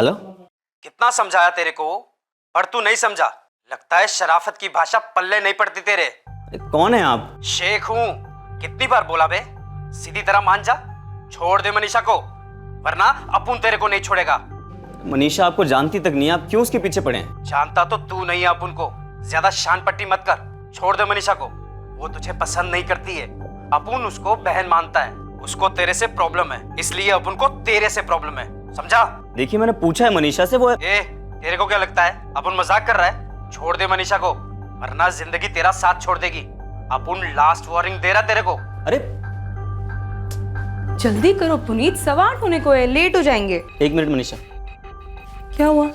Hello. कितना समझाया तेरे को, पर तू नहीं समझा। लगता है शराफत की भाषा पल्ले नहीं पड़ती तेरे। कौन है आप? शेख हूँ। कितनी बार बोला बे, सीधी तरह मान जा, छोड़ दे मनीषा को, वरना अपुन तेरे को नहीं छोड़ेगा। मनीषा आपको जानती तक नहीं, आप क्यों उसके पीछे पड़े हैं? जानता तो तू नहीं है अपुन को। ज्यादा शान पट्टी मत कर, छोड़ दे मनीषा को। वो तुझे पसंद नहीं करती है। अपुन उसको बहन मानता है। उसको तेरे से प्रॉब्लम है, इसलिए अपुन को तेरे से प्रॉब्लम है, समझा? देखिए मैंने पूछा है मनीषा से, वो तेरे को क्या लगता है अपुन मजाक कर रहा है? छोड़ दे मनीषा को, वरना जिंदगी तेरा साथ छोड़ देगी। अपुन लास्ट वार्निंग दे रहा तेरे को। अरे जल्दी करो पुनीत, 8:15 होने को है, लेट हो जाएंगे। 1 मिनट मनीषा। क्या हुआ?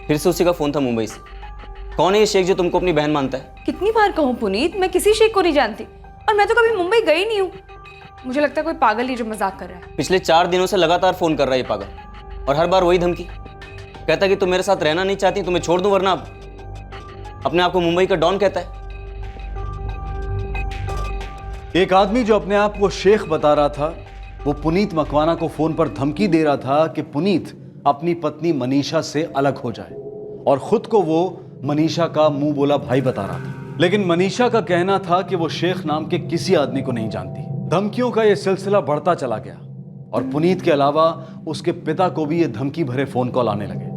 फिर से उसी का फोन था मुंबई से। कौन है ये शेख जो तुमको अपनी बहन मानता है? कितनी बार कहूँ पुनीत, मैं किसी शेख को नहीं जानती, और मैं तो कभी मुंबई गई नहीं हूँ। मुझे लगता है कोई पागल ही जो मजाक कर रहा है। पिछले 4 दिनों से लगातार फोन कर रहा है ये पागल, और हर बार वही धमकी। कहता है कि तुम मेरे साथ रहना नहीं चाहती, तुम्हें छोड़ दूं, वरना अपने आप को मुंबई का डॉन कहता है। एक आदमी जो अपने आप को शेख बता रहा था, वो पुनीत मकवाना को फोन पर धमकी दे रहा था कि पुनीत अपनी पत्नी मनीषा से अलग हो जाए, और खुद को वो मनीषा का मुंह बोला भाई बता रहा था। लेकिन मनीषा का कहना था कि वो शेख नाम के किसी आदमी को नहीं जानती। धमकियों का ये सिलसिला बढ़ता चला गया, और पुनीत के अलावा उसके पिता को भी ये धमकी भरे फोन कॉल आने लगे।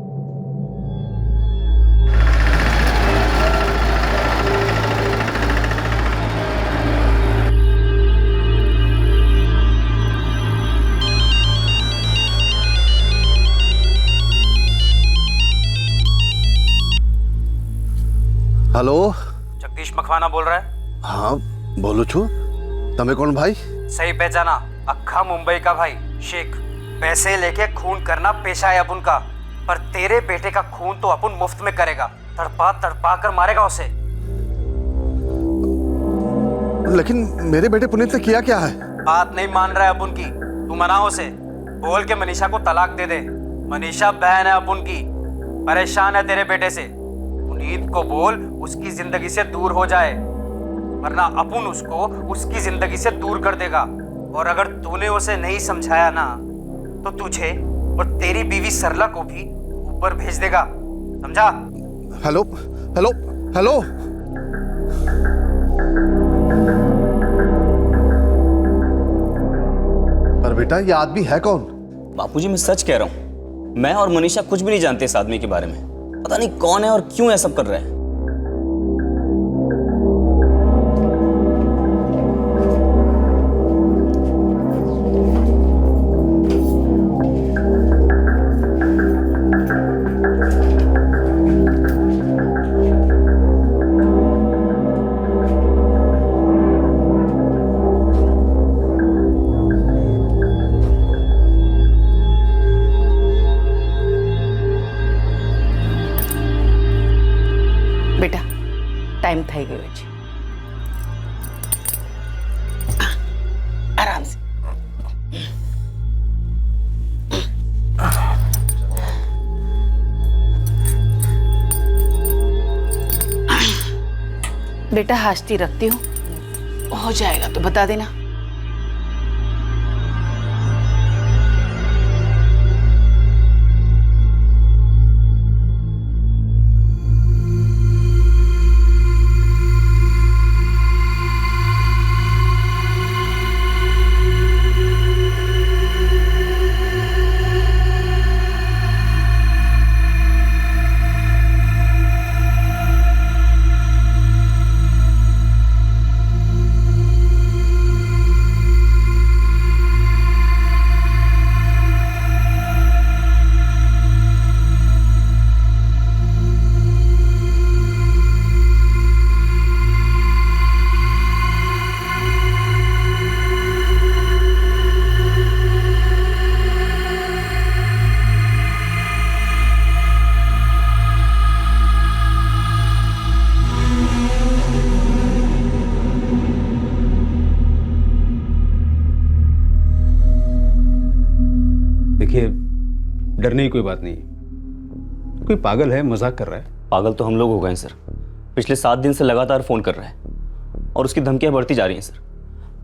हेलो, जगदीश मखवाना बोल रहा है? हाँ बोलो छू, तमे कौन भाई? सही पहचाना, अक्खा मुंबई का भाई शेख। पैसे लेके खून करना पेशा है अपुन का, पर तेरे बेटे का खून तो अपुन मुफ्त में करेगा। तड़पा तड़पा कर मारेगा उसे। लेकिन मेरे बेटे पुनीत ने किया क्या है? बात नहीं मान रहा है अपुन की, तू मना उसे। बोल के मनीषा को तलाक दे दे। मनीषा बहन है अपुन की, परेशान है तेरे बेटे से। पुनीत को बोल उसकी जिंदगी से दूर हो जाए, वरना अपुन उसको उसकी जिंदगी से दूर कर देगा। और अगर तूने उसे नहीं समझाया ना, तो तुझे और तेरी बीवी सरला को भी ऊपर भेज देगा, समझा? हेलो हेलो हेलो, पर बेटा ये आदमी है कौन? बापूजी मैं सच कह रहा हूँ, मैं और मनीषा कुछ भी नहीं जानते इस आदमी के बारे में। पता नहीं कौन है और क्यों ये सब कर रहा है। બેટા ટાઈમ થઈ ગયો છે, આરામ से। बेटा हाजती रखती हूँ, हो जाएगा तो बता देना। देखिए, डरने की कोई बात नहीं है। कोई पागल है, मजाक कर रहा है। पागल तो हम लोग हो गए हैं सर। पिछले 7 दिन से लगातार फोन कर रहा है, और उसकी धमकियां बढ़ती जा रही हैं सर।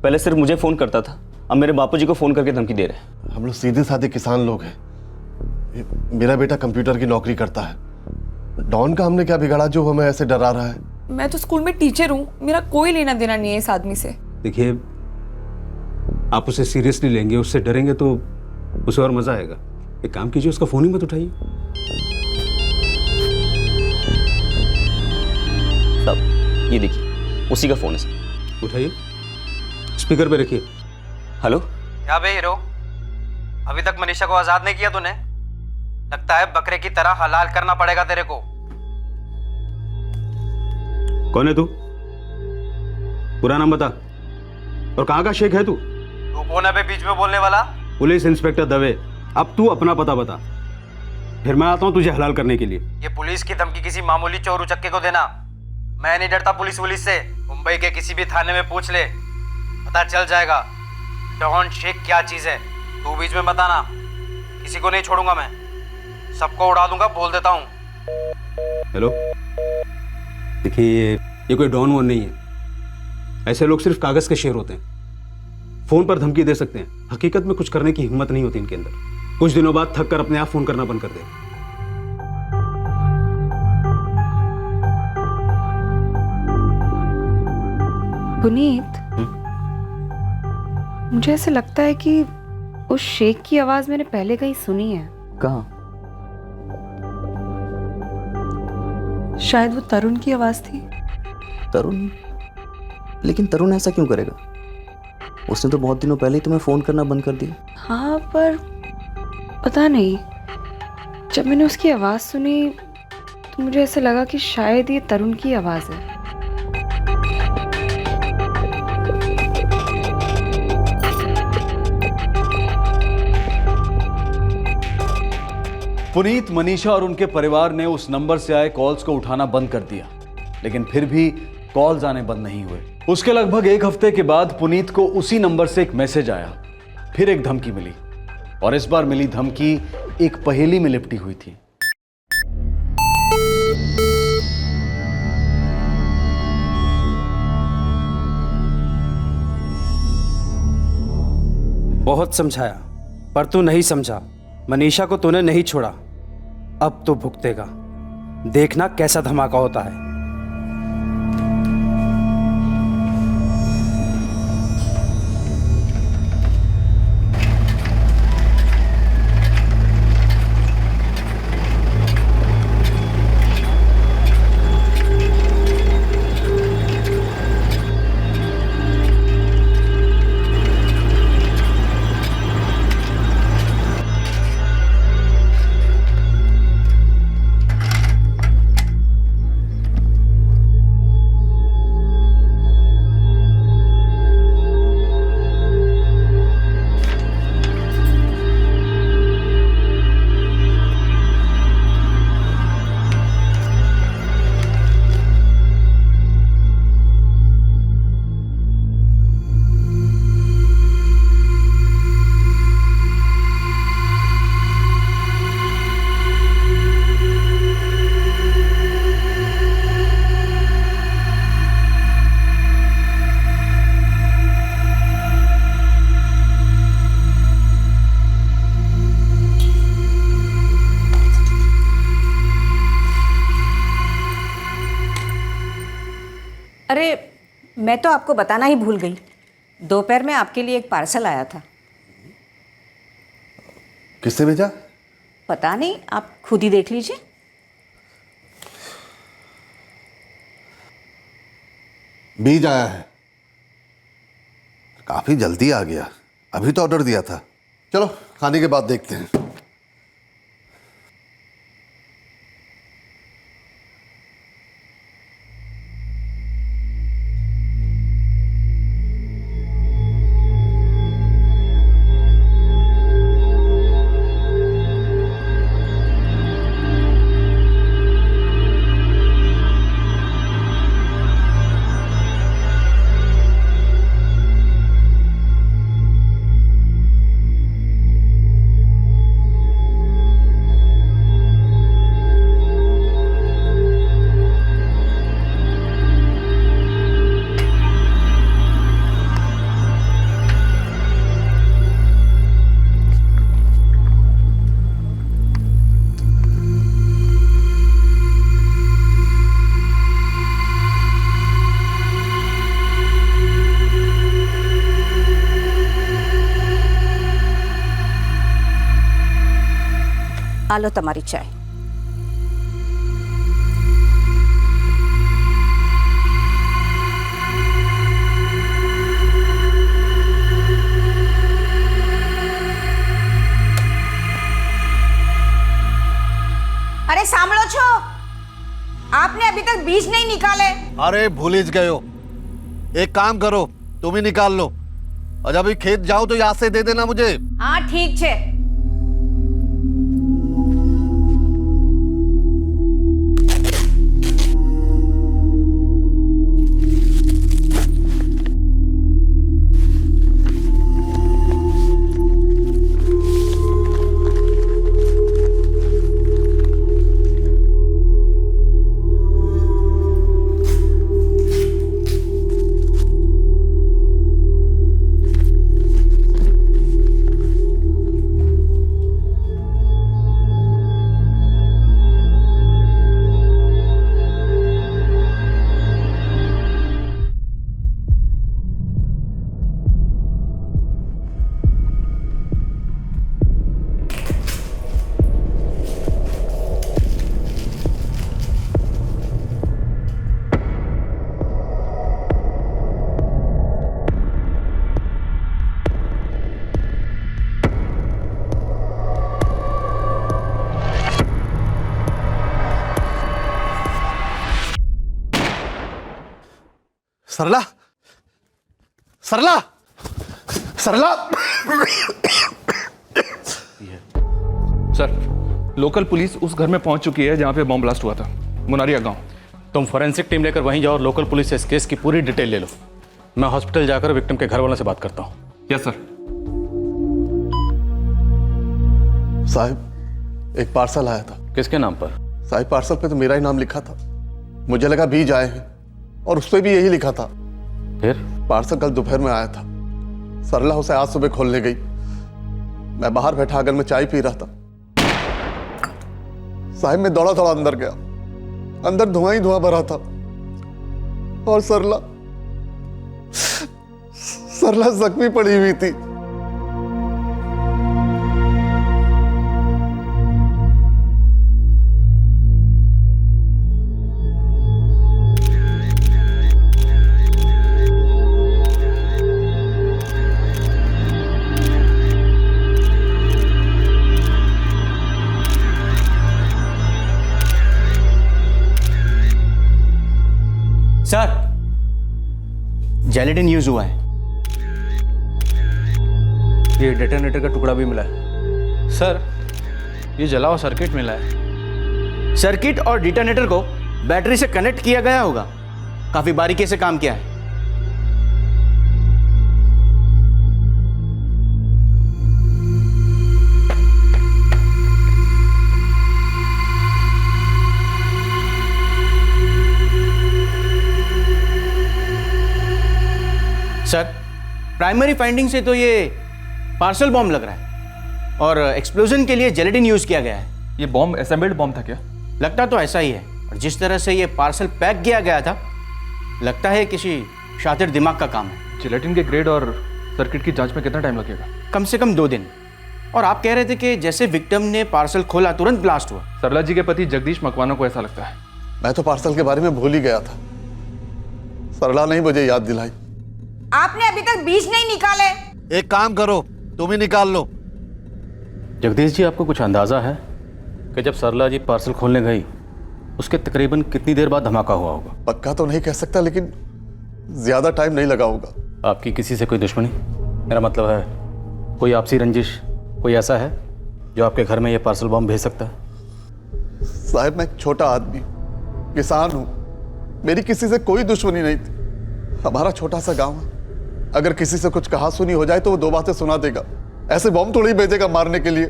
पहले सिर्फ मुझे फोन करता था, अब मेरे बापूजी को फोन करके धमकी दे रहे हैं। हम लोग सीधे साधे किसान लोग हैं, मेरा बेटा कंप्यूटर की नौकरी करता है। डॉन का हमने क्या बिगाड़ा जो हमें ऐसे डरा रहा है? मैं तो स्कूल में टीचर हूँ, मेरा कोई लेना देना नहीं है इस आदमी से। देखिए, आप उसे सीरियसली लेंगे, उससे डरेंगे तो उसे और मजा आएगा। एक काम कीजिए, उसका फोन ही मत उठाइए। साहब ये देखिए, उसी का फोन है सर। उठाइए, स्पीकर पे रखिए। हेलो। क्या बे हीरो, अभी तक मनीषा को आजाद नहीं किया तूने? लगता है बकरे की तरह हलाल करना पड़ेगा तेरे को। कौन है तू? पूरा नाम बता, और कहाँ का शेख है तू? तू कौन है बे बीच में बोलने वाला? Police inspector Dave. अब तू अपना पता बता, फिर मैं आता हूँ तुझे हलाल करने के लिए। ये पुलिस की धमकी किसी मामूली चोर उचक्के को देना। मैं नहीं डरता पुलिस से। मुंबई के किसी भी थाने में पूछ ले, पता चल जाएगा डॉन शेख क्या चीज है। तू बीच में बताना, किसी को नहीं छोड़ूंगा मैं, सबको उड़ा दूंगा, बोल देता हूँ। हेलो, देखिए ये कोई डॉन वॉन नहीं है। ऐसे लोग सिर्फ कागज के शेर होते हैं, फोन पर धमकी दे सकते हैं, हकीकत में कुछ करने की हिम्मत नहीं होती इनके अंदर। कुछ दिनों बाद थक कर अपने आप फोन करना बंद कर दे। पुनीत, मुझे ऐसे लगता है कि उस शेख की आवाज मैंने पहले कहीं सुनी है। कहाँ? शायद वो तरुण की आवाज थी। तरुण? लेकिन तरुण ऐसा क्यों करेगा? उसने तो बहुत दिनों पहले ही तुम्हें फोन करना बंद कर दिया। हाँ, पर पता नहीं, जब मैंने उसकी आवाज सुनी तो मुझे ऐसा लगा कि शायद ये तरुण की आवाज है। पुनीत, मनीषा और उनके परिवार ने उस नंबर से आए कॉल्स को उठाना बंद कर दिया, लेकिन फिर भी कॉल्स आने बंद नहीं हुए। उसके लगभग एक हफ्ते के बाद पुनीत को उसी नंबर से एक मैसेज आया, फिर एक धमकी मिली, और इस बार मिली धमकी एक पहेली में लिपटी हुई थी। बहुत समझाया पर तू नहीं समझा। मनीषा को तूने नहीं छोड़ा, अब तो भुगतेगा। देखना कैसा धमाका होता है। अरे मैं तो आपको बताना ही भूल गई, दोपहर में आपके लिए एक पार्सल आया था। किससे भेजा? पता नहीं, आप खुद ही देख लीजिए। बीज आया है, काफी जल्दी आ गया। अभी तो ऑर्डर दिया था। चलो खाने के बाद देखते हैं। आ लो तुम्हारी चाय। अरे सांभळो छो, आपने अभी तक बीज नहीं निकाले। अरे भूल ही गए हो। एक काम करो, तुम ही निकाल लो और जब भी खेत जाओ तो याद से दे देना मुझे। हाँ ठीक छे। सरला, सरला, सरला। सर, लोकल पुलिस उस घर में पहुंच चुकी है जहां पे बॉम्ब ब्लास्ट हुआ था, मुनारिया गांव। तुम फोरेंसिक टीम लेकर वहीं जाओ और लोकल पुलिस से इस केस की पूरी डिटेल ले लो। मैं हॉस्पिटल जाकर विक्टिम के घर वालों से बात करता हूँ। Yes sir. साहब, एक पार्सल आया था। किसके नाम पर? साहब, पार्सल पे तो मेरा ही नाम लिखा था। मुझे लगा बीज आए हैं और उस पे भी यही लिखा था। फिर? पार्सल कल दोपहर में आया था। सरला उसे आज सुबह खोलने गई। मैं बाहर बैठा आंगन में चाय पी रहा था। साहब, मैं दौड़ा दौड़ा अंदर गया। अंदर धुआं ही धुआं भरा था और सरला जख्मी पड़ी हुई थी। सर, जेलेटिन यूज हुआ है। ये डेटोनेटर का टुकड़ा भी मिला है। सर, ये जला हुआ सर्किट मिला है। सर्किट और डिटोनेटर को बैटरी से कनेक्ट किया गया होगा। काफी बारीकी से काम किया है। सर, प्राइमरी फाइंडिंग से तो ये पार्सल बॉम्ब लग रहा है और एक्सप्लोजन के लिए जेलेटिन यूज किया गया है। ये बॉम्ब असेंबल्ड बॉम्ब था क्या? लगता तो ऐसा ही है, और जिस तरह से ये पार्सल पैक किया गया था, लगता है किसी शातिर दिमाग का काम है। जिलेटिन के ग्रेड और सर्किट की जांच में कितना टाइम लगेगा? कम से कम 2 दिन। और आप कह रहे थे कि जैसे विक्टिम ने पार्सल खोला तुरंत ब्लास्ट हुआ। सरला जी के पति जगदीश मकवाना को ऐसा लगता है। मैं तो पार्सल के बारे में भूल ही गया था। सरला ने मुझे याद दिलाई। आपने अभी तक बीज नहीं निकाले। एक काम करो, तुम ही निकाल लो। जगदीश जी, आपको कुछ अंदाजा है कि जब सरला जी पार्सल खोलने गई उसके तकरीबन कितनी देर बाद धमाका हुआ होगा? पक्का तो नहीं कह सकता, लेकिन ज्यादा टाइम नहीं लगा होगा। आपकी किसी से कोई दुश्मनी? मेरा मतलब है कोई आपसी रंजिश, कोई ऐसा है जो आपके घर में ये पार्सल बॉम्ब भेज सकता है? साहब, मैं एक छोटा आदमी, किसान हूं। मेरी किसी से कोई दुश्मनी नहीं थी। हमारा छोटा सा गांव है। अगर किसी से कुछ कहा सुनी हो जाए तो वो 2 बातें सुना देगा। ऐसे बॉम्ब थोड़ी भेजेगा मारने के लिए।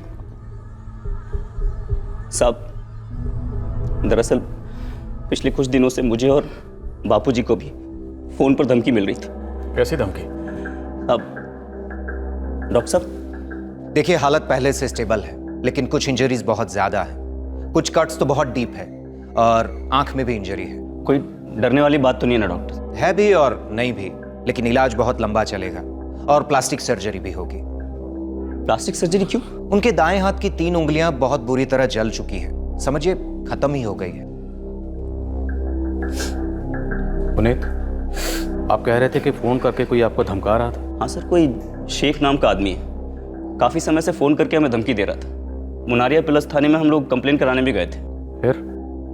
साहब, दरअसल पिछले कुछ दिनों से मुझे और बापूजी को भी फोन पर धमकी मिल रही थी। कैसी धमकी? अब डॉक्टर साहब, देखिए, हालत पहले से स्टेबल है, लेकिन कुछ इंजरीज बहुत ज्यादा है। कुछ कट्स तो बहुत डीप है और आंख में भी इंजरी है। कोई डरने वाली बात तो नहीं है ना डॉक्टर? है भी और नहीं भी, लेकिन इलाज बहुत लंबा चलेगा और प्लास्टिक सर्जरी भी होगी। प्लास्टिक सर्जरी क्यों? उनके दाएं हाथ की 3 उंगलियां बहुत बुरी तरह जल चुकी हैं, समझिए खत्म ही हो गई है। पुनीत, आप कह रहे थे कि फ़ोन करके कोई आपको धमका रहा था। हाँ सर, कोई शेख नाम का आदमी है, काफ़ी समय से फ़ोन करके हमें धमकी दे रहा था। मुनारिया प्लस थाने में हम लोग कंप्लेन कराने भी गए थे। फिर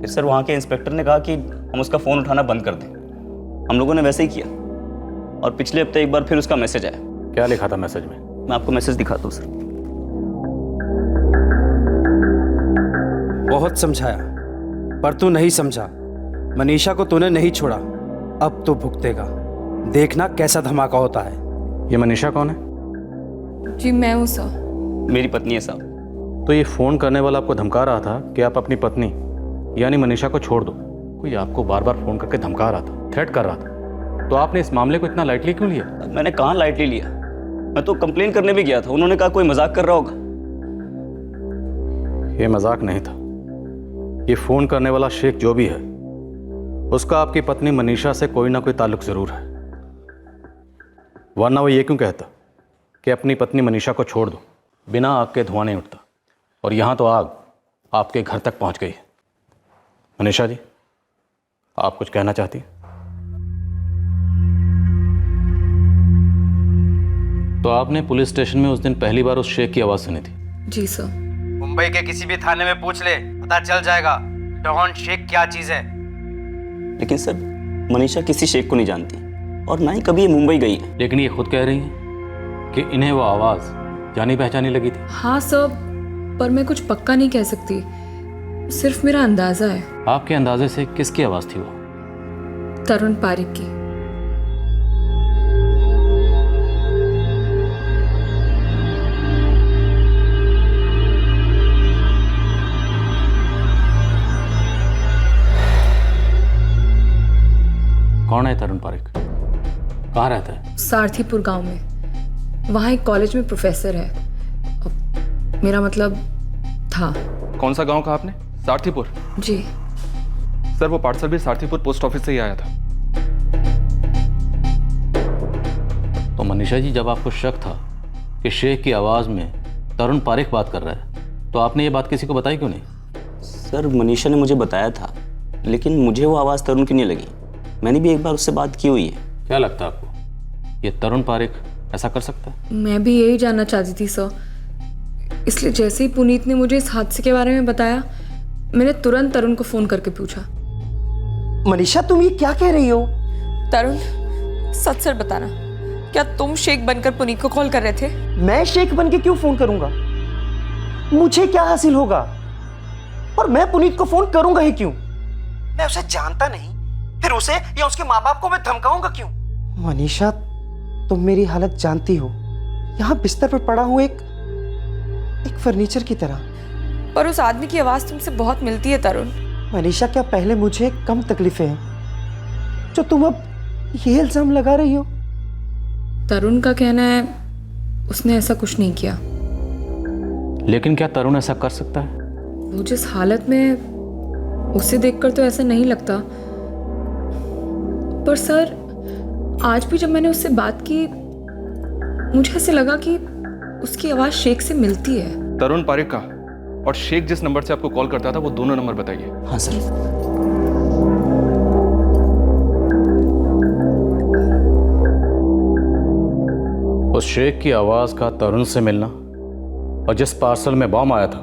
सर वहाँ के इंस्पेक्टर ने कहा कि हम उसका फ़ोन उठाना बंद कर दें। हम लोगों ने वैसे ही किया और पिछले हफ्ते एक बार फिर उसका मैसेज आया। क्या लिखा था मैसेज में? मैं आपको मैसेज दिखाता हूँ सर। बहुत समझाया पर तू नहीं समझा। मनीषा को तूने नहीं छोड़ा, अब तो भुगतेगा। देखना कैसा धमाका होता है। ये मनीषा कौन है? जी मैं हूँ सर। मेरी पत्नी है साहब। तो ये फ़ोन करने वाला आपको धमका रहा था कि आप अपनी पत्नी यानी मनीषा को छोड़ दो। कोई आपको बार बार फ़ोन करके धमका रहा था, थ्रेट कर रहा था, तो आपने इस मामले को इतना लाइटली क्यों लिया? मैंने कहाँ लाइटली लिया, मैं तो कंप्लेन करने भी गया था। उन्होंने कहा कोई मजाक कर रहा होगा। ये मजाक नहीं था। ये फ़ोन करने वाला शेख जो भी है, उसका आपकी पत्नी मनीषा से कोई ना कोई ताल्लुक ज़रूर है, वरना वो ये क्यों कहता कि अपनी पत्नी मनीषा को छोड़ दो। बिना आग के धुआं नहीं उठता, और यहाँ तो आग आपके घर तक पहुँच गई है। मनीषा जी, आप कुछ कहना चाहती हैं? तो आपने पुलिस स्टेशन में उस दिन पहली बार उस शेख की आवाज़ सुनी थी? जी सर। मुंबई के किसी भी थाने में पूछ ले, पता चल जाएगा डॉन शेख क्या चीज है। लेकिन सर मनीषा किसी शेख को नहीं जानती और ना ही कभी ये मुंबई गई है। लेकिन ये खुद कह रही हैं कि इन्हें वो आवाज़ जानी पहचानी लगी थी। हाँ सर, पर मैं कुछ पक्का नहीं कह सकती, सिर्फ मेरा अंदाजा है। आपके अंदाजे से किसकी आवाज़ थी वो? तरुण पारिक की। कौन है तरुण पारिक? कहाँ रहता है? सारथीपुर गांव में। वहाँ एक कॉलेज में प्रोफेसर है। मेरा मतलब था। कौन सा गांव कहा आपने? सारथीपुर? जी सर वो पार्सल भी सारथीपुर पोस्ट ऑफिस से ही आया था। तो मनीषा जी, जब आपको शक था कि शेख की आवाज़ में तरुण पारिक बात कर रहा है, तो आपने ये बात किसी को बताई क्यों नहीं? सर मनीषा ने मुझे बताया था, लेकिन मुझे वो आवाज़ तरुण की नहीं लगी। मैंने भी एक बार उससे बात की हुई है। क्या लगता है आपको, ये तरुण पारिक ऐसा कर सकता है? मैं भी यही जानना चाहती थी सर, इसलिए जैसे ही पुनीत ने मुझे इस हादसे के बारे में बताया, मैंने तुरंत तरुण को फोन करके पूछा। मनीषा, तुम ये क्या कह रही हो? तरुण, सच सच बताना, क्या तुम शेख बनकर पुनीत को कॉल कर रहे थे? मैं शेख बन के क्यों फोन करूंगा? मुझे क्या हासिल होगा? और मैं पुनीत को फोन करूंगा ही क्यों? मैं उसे जानता नहीं, फिर उसे या उसके माँ बाप को मैं धमकाऊंगा क्यों? मनीषा, तुम मेरी हालत जानती हो। यहाँ बिस्तर पर पड़ा हूँ एक फर्नीचर की तरह। पर उस आदमी की आवाज तुमसे बहुत मिलती है तरुण। मनीषा, क्या पहले मुझे कम तकलीफें हैं जो तुम अब ये इल्जाम लगा रही हो? तरुण का कहना है उसने ऐसा कुछ नहीं किया। लेकिन क्या तरुण ऐसा कर सकता है? वो जिस हालत में, उसे देखकर तो ऐसा नहीं लगता। पर सर, आज भी जब मैंने उससे बात की, मुझे ऐसे लगा कि उसकी आवाज शेख से मिलती है। तरुण पारिक का और शेख जिस नंबर से आपको कॉल करता था, वो दोनों नंबर बताइए। हाँ सर। उस शेख की आवाज़ का तरुण से मिलना और जिस पार्सल में बॉम्ब आया था,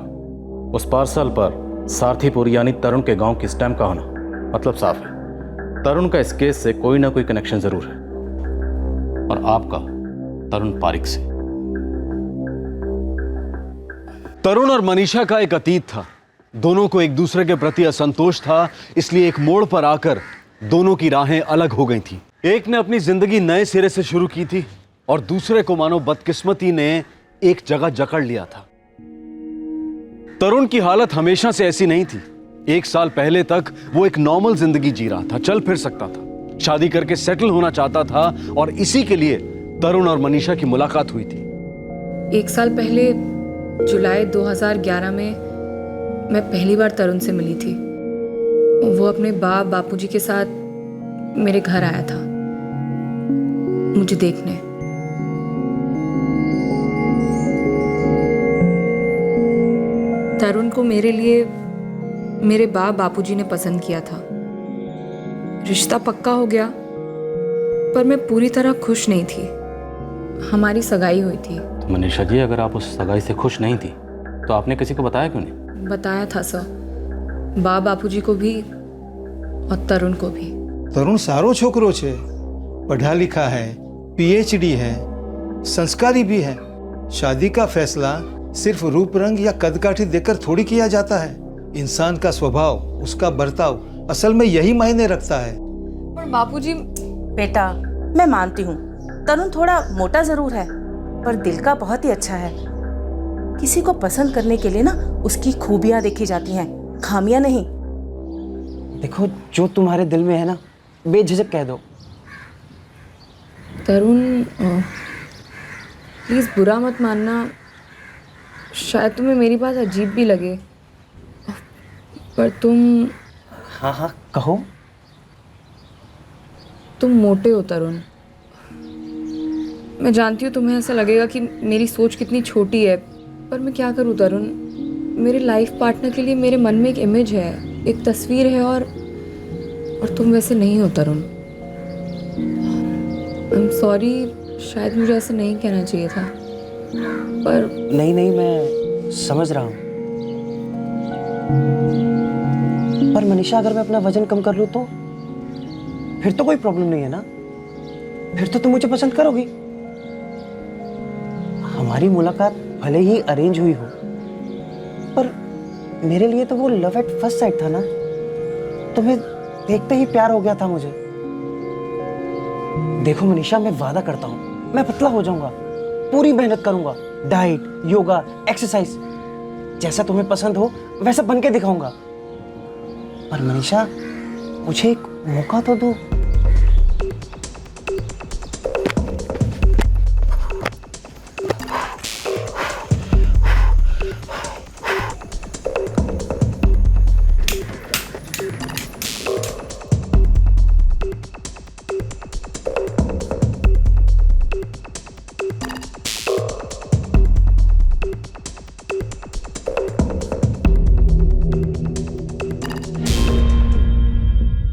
उस पार्सल पर सारथीपुर यानी तरुण के गांव की स्टैम्प का होना, मतलब साफ है तरुण का इस केस से कोई ना कोई कनेक्शन जरूर है, और आपका तरुण पारिक से। तरुण और मनीषा का एक अतीत था। दोनों को एक दूसरे के प्रति असंतोष था, इसलिए एक मोड़ पर आकर दोनों की राहें अलग हो गई थी। एक ने अपनी जिंदगी नए सिरे से शुरू की थी और दूसरे को मानो बदकिस्मती ने एक जगह जकड़ लिया था। तरुण की हालत हमेशा से ऐसी नहीं थी। 1 साल पहले तक वो एक नॉर्मल जिंदगी जी रहा था, चल फिर सकता था, शादी करके सेटल होना चाहता था, और इसी के लिए तरुण और मनीषा की मुलाकात हुई थी। 1 साल पहले जुलाई 2011 में मैं पहली बार तरुण से मिली थी। वो अपने बापूजी के साथ मेरे घर आया था मुझे देखने। तरुण को मेरे लिए मेरे बापूजी ने पसंद किया था। रिश्ता पक्का हो गया, पर मैं पूरी तरह खुश नहीं थी। हमारी सगाई हुई थी। तो मनीषा जी, अगर आप उस सगाई से खुश नहीं थी तो आपने किसी को बताया क्यों नहीं? बताया था सर, बापूजी को भी और तरुण को भी। तरुण सारो छोकरो छे, पढ़ा लिखा है, पीएचडी है, संस्कारी भी है। शादी का फैसला सिर्फ रूप रंग या कदकाठी देखकर थोड़ी किया जाता है। इंसान का स्वभाव, उसका बर्ताव असल में यही मायने रखता है। पर बापूजी। बेटा, मैं मानती हूँ तरुण थोड़ा मोटा जरूर है, पर दिल का बहुत ही अच्छा है। किसी को पसंद करने के लिए ना उसकी खूबियां देखी जाती हैं, खामियां नहीं। देखो, जो तुम्हारे दिल में है ना, बेझिझक कह दो। तरुण, प्लीज़ बुरा मत मानना, शायद तुम्हें मेरी बात अजीब भी लगे, पर तुम। हाँ हाँ, कहो। तुम मोटे हो तरुण। मैं जानती हूँ तुम्हें ऐसा लगेगा कि मेरी सोच कितनी छोटी है, पर मैं क्या करूँ तरुण। मेरे लाइफ पार्टनर के लिए मेरे मन में एक इमेज है, एक तस्वीर है, और तुम वैसे नहीं हो तरुण। आई एम सॉरी, शायद मुझे ऐसा नहीं कहना चाहिए था, पर। नहीं नहीं, मैं समझ रहा हूँ। पर मनीषा, अगर मैं अपना वजन कम कर लूँ तो फिर तो कोई प्रॉब्लम नहीं है ना? फिर तो तुम मुझे पसंद करोगी। हमारी मुलाकात भले ही अरेंज हुई हो, पर मेरे लिए तो वो लव एट फर्स्ट साइट था ना। तुम्हें देखते ही प्यार हो गया था मुझे। देखो मनीषा, मैं वादा करता हूँ मैं पतला हो जाऊंगा, पूरी मेहनत करूंगा, डाइट, योगा, एक्सरसाइज, जैसा तुम्हें पसंद हो वैसा बन के दिखाऊंगा। पर मनीषा, मुझे एक मौका तो दो।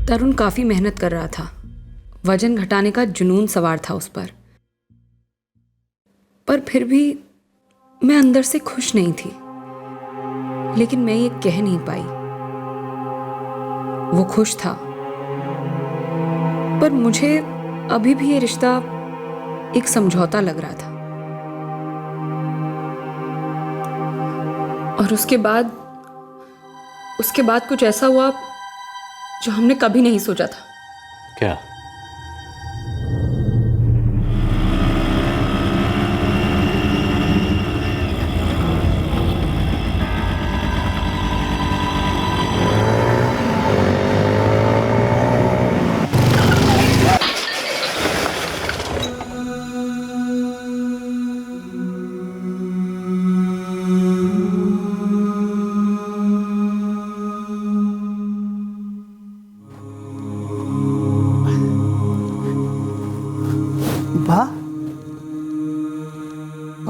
तरुण काफ़ी मेहनत कर रहा था, वजन घटाने का जुनून सवार था उस पर फिर भी मैं अंदर से खुश नहीं थी। लेकिन मैं ये कह नहीं पाई। वो खुश था, पर मुझे अभी भी ये रिश्ता एक समझौता लग रहा था। और उसके बाद कुछ ऐसा हुआ जो हमने कभी नहीं सोचा था। क्या?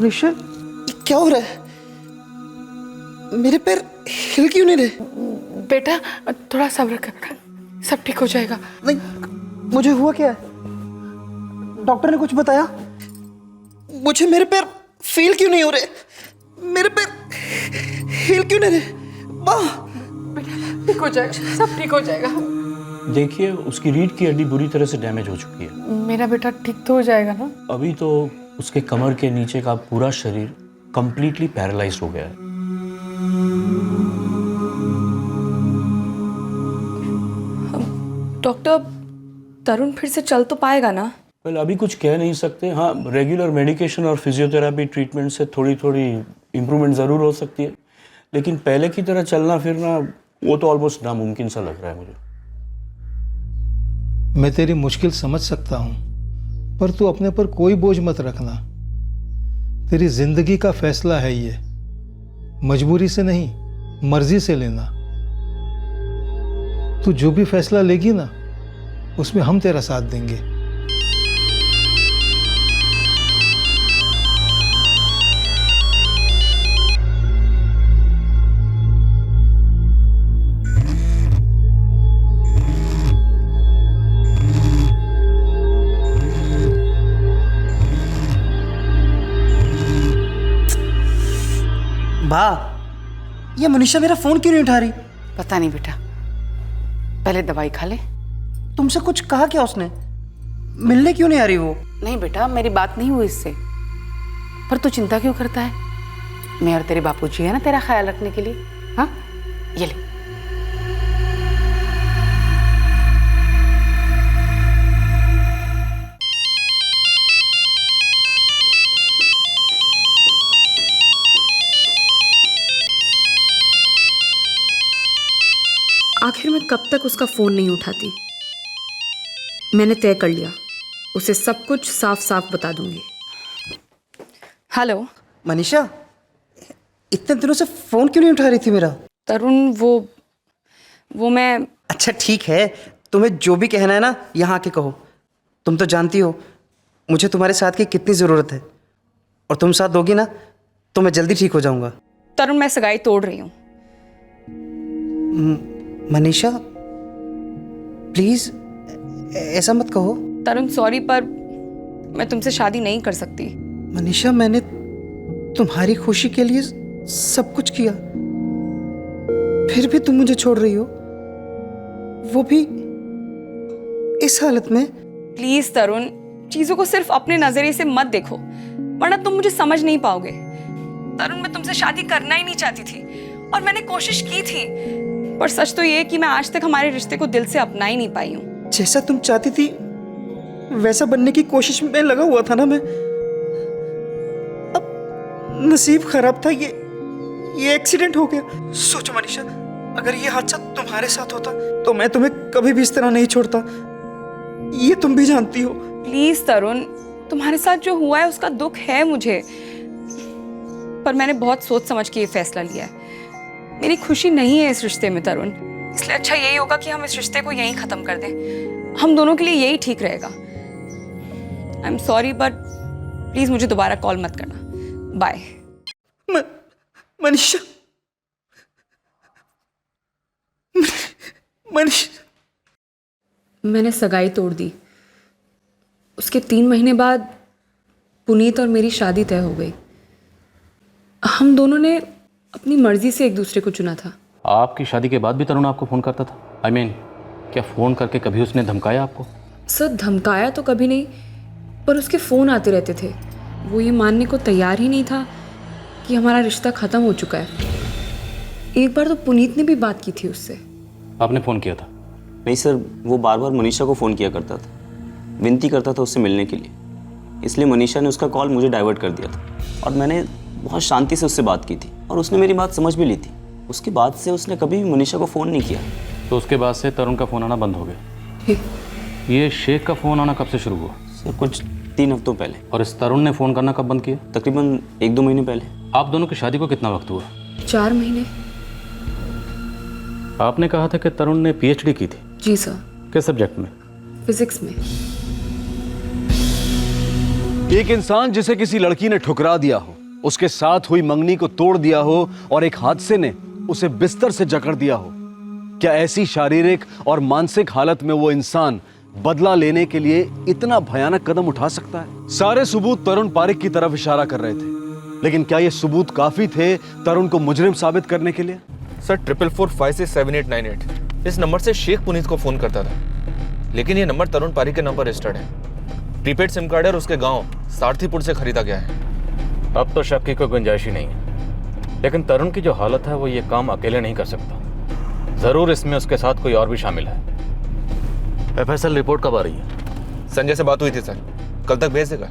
ऋषभ, क्या हो रहा है? मेरे पैर हिल क्यों नहीं रहे? बेटा, थोड़ा सब्र कर, सब ठीक हो जाएगा। नहीं, मुझे हुआ क्या है? डॉक्टर ने कुछ बताया? मुझे मेरे पैर फील क्यों नहीं हो रहे? मेरे पैर हिल क्यों नहीं रहे? बेटा, ठीक हो जाएगा, सब ठीक हो जाएगा। देखिए, उसकी रीढ़ की हड्डी बुरी तरह से डैमेज हो चुकी है। मेरा बेटा ठीक तो हो जाएगा ना? अभी तो उसके कमर के नीचे का पूरा शरीर कंप्लीटली पैरालाइज हो गया है। डॉक्टर, तरुण फिर से चल तो पाएगा ना? वेल, अभी कुछ कह नहीं सकते। हाँ, रेगुलर मेडिकेशन और फिजियोथेरेपी ट्रीटमेंट से थोड़ी थोड़ी इम्प्रूवमेंट ज़रूर हो सकती है, लेकिन पहले की तरह चलना फिरना वो तो ऑलमोस्ट नामुमकिन सा लग रहा है मुझे। मैं तेरी मुश्किल समझ सकता हूँ, पर तू अपने पर कोई बोझ मत रखना। तेरी जिंदगी का फैसला है ये, मजबूरी से नहीं, मर्जी से लेना। तू जो भी फैसला लेगी ना, उसमें हम तेरा साथ देंगे। बा, ये मनीषा मेरा फोन क्यों नहीं उठा रही? पता नहीं बेटा, पहले दवाई खा ले। तुमसे कुछ कहा क्या उसने? मिलने क्यों नहीं आ रही वो? नहीं बेटा, मेरी बात नहीं हुई इससे। पर तू चिंता क्यों करता है? मैं और तेरे बापूजी है ना तेरा ख्याल रखने के लिए। हाँ, ये ले। आखिर मैं कब तक उसका फोन नहीं उठाती। मैंने तय कर लिया, उसे सब कुछ साफ साफ बता दूंगी। हेलो मनीषा, इतने दिनों से फोन क्यों नहीं उठा रही थी मेरा? तरुण, वो मैं... अच्छा ठीक है, तुम्हें जो भी कहना है ना यहाँ आके कहो। तुम तो जानती हो मुझे तुम्हारे साथ की कितनी ज़रूरत है, और तुम साथ दोगी ना तो मैं जल्दी ठीक हो जाऊंगा। तरुण, मैं सगाई तोड़ रही हूँ। मनीषा प्लीज ऐसा मत कहो। तरुण सॉरी, पर मैं तुमसे शादी नहीं कर सकती। मनीषा, मैंने तुम्हारी खुशी के लिए सब कुछ किया, फिर भी तुम मुझे छोड़ रही हो, वो भी इस हालत में। प्लीज तरुण, चीजों को सिर्फ अपने नजरिए से मत देखो, वरना तुम मुझे समझ नहीं पाओगे। तरुण, मैं तुमसे शादी करना ही नहीं चाहती थी, और मैंने कोशिश की थी, पर सच तो ये है कि मैं आज तक हमारे रिश्ते को दिल से अपना ही नहीं पाई हूँ। जैसा तुम चाहती थी वैसा बनने की कोशिश में लगा हुआ था ना मैं। अब नसीब खराब था, ये एक्सीडेंट हो गया। सोचो मनीषा, अगर ये हादसा तुम्हारे साथ होता तो मैं तुम्हें कभी भी इस तरह नहीं छोड़ता, ये तुम भी जानती हो। प्लीज तरुण, तुम्हारे साथ जो हुआ है उसका दुख है मुझे, पर मैंने बहुत सोच समझ के ये फैसला लिया है। मेरी खुशी नहीं है इस रिश्ते में तरुण, इसलिए अच्छा यही होगा कि हम इस रिश्ते को यहीं खत्म कर दें। हम दोनों के लिए यही ठीक रहेगा। I am sorry, but please मुझे दोबारा कॉल मत करना। बाय। मनीषा, मैंने सगाई तोड़ दी। उसके 3 महीने बाद पुनीत और मेरी शादी तय हो गई। हम दोनों ने अपनी मर्जी से एक दूसरे को चुना था। आपकी शादी के बाद भी तरुण आपको फ़ोन करता था? I mean, क्या फ़ोन करके कभी उसने धमकाया आपको? सर, धमकाया तो कभी नहीं, पर उसके फ़ोन आते रहते थे। वो ये मानने को तैयार ही नहीं था कि हमारा रिश्ता ख़त्म हो चुका है। एक बार तो पुनीत ने भी बात की थी उससे। आपने फ़ोन किया था? नहीं सर, वो बार बार मनीषा को फ़ोन किया करता था, विनती करता था उससे मिलने के लिए, इसलिए मनीषा ने उसका कॉल मुझे डाइवर्ट कर दिया था, और मैंने बहुत शांति से उससे बात की थी, और उसने मेरी बात समझ भी ली थी। उसके बाद से उसने कभी भी मनीषा को फ़ोन नहीं किया। तो उसके बाद से तरुण का फ़ोन आना बंद हो गया। ये शेख का फ़ोन आना कब से शुरू हुआ? सर, कुछ 3 हफ्तों पहले। और इस तरुण ने फ़ोन करना कब बंद किया? तकरीबन 1-2 महीने पहले। आप दोनों की शादी को कितना वक्त हुआ? 4 महीने। आपने कहा था कि तरुण ने PhD की थी। जी सर। किस सब्जेक्ट में? फिजिक्स में। एक इंसान जिसे किसी लड़की ने ठुकरा दिया हो, उसके साथ हुई मंगनी को तोड़ दिया हो, और एक हादसे ने उसे बिस्तर से जकड़ दिया हो, क्या ऐसी शारीरिक और मानसिक हालत में वो इंसान बदला लेने के लिए इतना भयानक कदम उठा सकता है? सारे सबूत तरुण पारिक की तरफ इशारा कर रहे थे, लेकिन क्या ये सबूत काफी थे तरुण को मुजरिम साबित करने के लिए? सर, 444568 इस नंबर से शेख पुनीत को फोन करता था, लेकिन ये नंबर तरुण पारिक के नाम पर रजिस्टर्ड है। प्रीपेड सिम कार्ड है और उसके गांव सारथीपुर से खरीदा गया है। अब तो शक की कोई गुंजाइश ही नहीं है, लेकिन तरुण की जो हालत है वो ये काम अकेले नहीं कर सकता। जरूर इसमें उसके साथ कोई और भी शामिल है। FSL रिपोर्ट कब आ रही है? संजय से बात हुई थी सर, कल तक भेज देगा।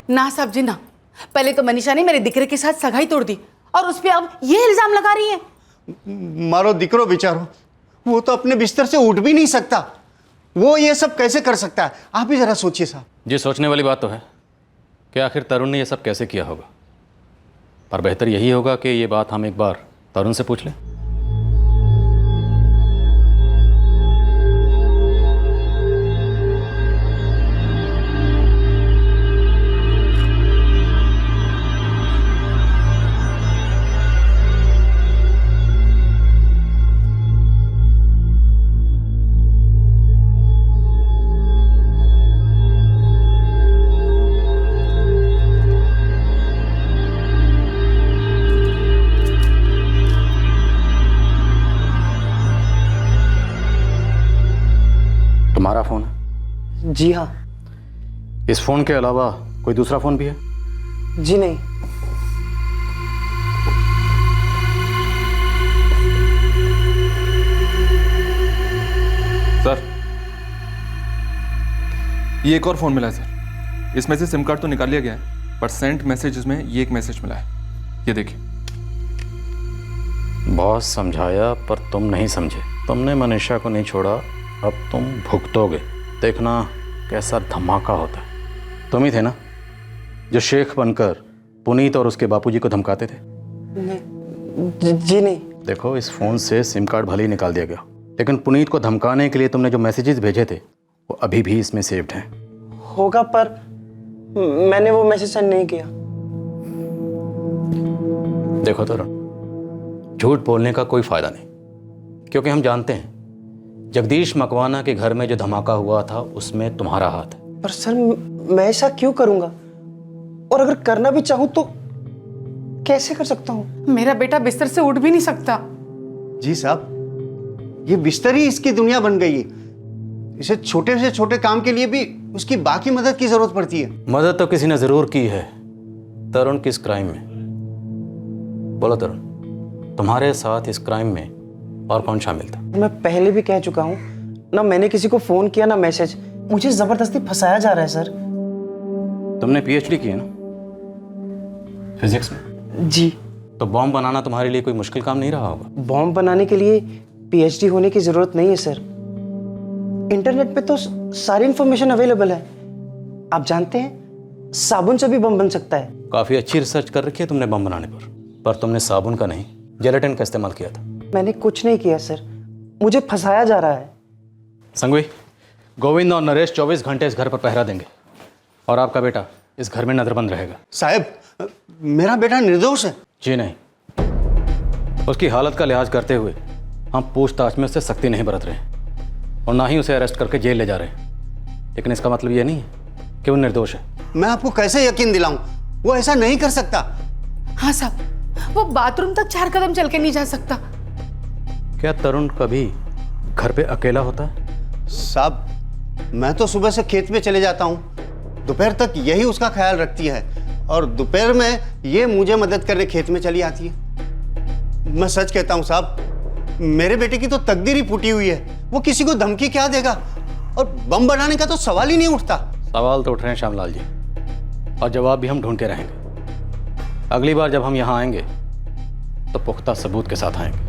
ना साहब जी ना, पहले तो मनीषा ने मेरे दिकरे के साथ सगाई तोड़ दी, और उस पे अब ये इल्जाम लगा रही है। मारो दिकरो बेचारो, वो तो अपने बिस्तर से उठ भी नहीं सकता, वो ये सब कैसे कर सकता है? आप ही जरा सोचिए साहब। जी, सोचने वाली बात तो है कि आखिर तरुण ने ये सब कैसे किया होगा, पर बेहतर यही होगा कि ये बात हम एक बार तरुण से पूछ लें। जी हाँ। इस फ़ोन के अलावा कोई दूसरा फ़ोन भी है? जी नहीं। सर, ये एक और फोन मिला है सर। इसमें से सिम कार्ड तो निकाल लिया गया है, पर सेंट मैसेजेस में ये एक मैसेज मिला है, ये देखिए। बहुत समझाया पर तुम नहीं समझे। तुमने मनीषा को नहीं छोड़ा, अब तुम भुगतोगे। देखना कैसा धमाका होता है। तुम ही थे ना जो शेख बनकर पुनीत और उसके बापूजी को धमकाते थे? जी नहीं। देखो, इस फ़ोन से सिम कार्ड भले ही निकाल दिया गया, लेकिन पुनीत को धमकाने के लिए तुमने जो मैसेजेस भेजे थे वो अभी भी इसमें सेव्ड हैं। होगा, पर मैंने वो मैसेज सेंड नहीं किया। देखो तरुण, झूठ बोलने का कोई फायदा नहीं, क्योंकि हम जानते हैं जगदीश मकवाना के घर में जो धमाका हुआ था उसमें तुम्हारा हाथ है। पर सर, मैं ऐसा क्यों करूंगा? और अगर करना भी चाहूं तो कैसे कर सकता हूं? मेरा बेटा बिस्तर से उठ भी नहीं सकता। जी साहब, ये बिस्तर ही इसकी दुनिया बन गई है। इसे छोटे से छोटे काम के लिए भी उसकी बाकी मदद की जरूरत पड़ती है। मदद तो किसी ने जरूर की है। तरुण, किस क्राइम में? बोलो तरुण, तुम्हारे साथ इस क्राइम में और कौन शामिल था? मैं पहले भी कह चुका हूं ना, मैंने किसी को फोन किया ना मैसेज। मुझे जबरदस्ती फंसाया जा रहा है सर। तुमने पीएचडी की है ना फिजिक्स में? जी। तो बॉम्ब बनाना तुम्हारे लिए कोई मुश्किल काम नहीं रहा होगा? बॉम्ब बनाने के लिए पीएचडी होने की जरूरत नहीं है सर। इंटरनेट पे तो सारी इंफॉर्मेशन अवेलेबल है। आप जानते हैं, साबुन से भी बम बन सकता है। काफी अच्छी रिसर्च कर रखी है तुमने बम बनाने पर तुमने साबुन का नहीं, जेलेटिन का इस्तेमाल किया था। मैंने कुछ नहीं किया सर, मुझे फंसाया जा रहा है। संघवी, गोविंद और नरेश 24 घंटे इस घर पर पहरा देंगे और आपका बेटा इस घर में नजरबंद रहेगा। साहब, मेरा बेटा निर्दोष है। जी नहीं, उसकी हालत का लिहाज करते हुए हम पूछताछ में उससे सख्ती नहीं बरत रहे और ना ही उसे अरेस्ट करके जेल ले जा रहे हैं, लेकिन इसका मतलब यह नहीं है कि वो निर्दोष है। मैं आपको कैसे यकीन दिलाऊं? वो ऐसा नहीं कर सकता। हाँ साहब, वो बाथरूम तक 4 कदम चल के नहीं जा सकता। क्या तरुण कभी घर पे अकेला होता है? साहब, मैं तो सुबह से खेत में चले जाता हूँ, दोपहर तक यही उसका ख्याल रखती है और दोपहर में ये मुझे मदद करने खेत में चली आती है। मैं सच कहता हूँ साहब, मेरे बेटे की तो तकदीर ही फूटी हुई है। वो किसी को धमकी क्या देगा? और बम बनाने का तो सवाल ही नहीं उठता। सवाल तो उठ रहे हैं श्यामलाल जी, और जवाब भी हम ढूंढते रहेंगे। अगली बार जब हम यहाँ आएंगे तो पुख्ता सबूत के साथ आएंगे।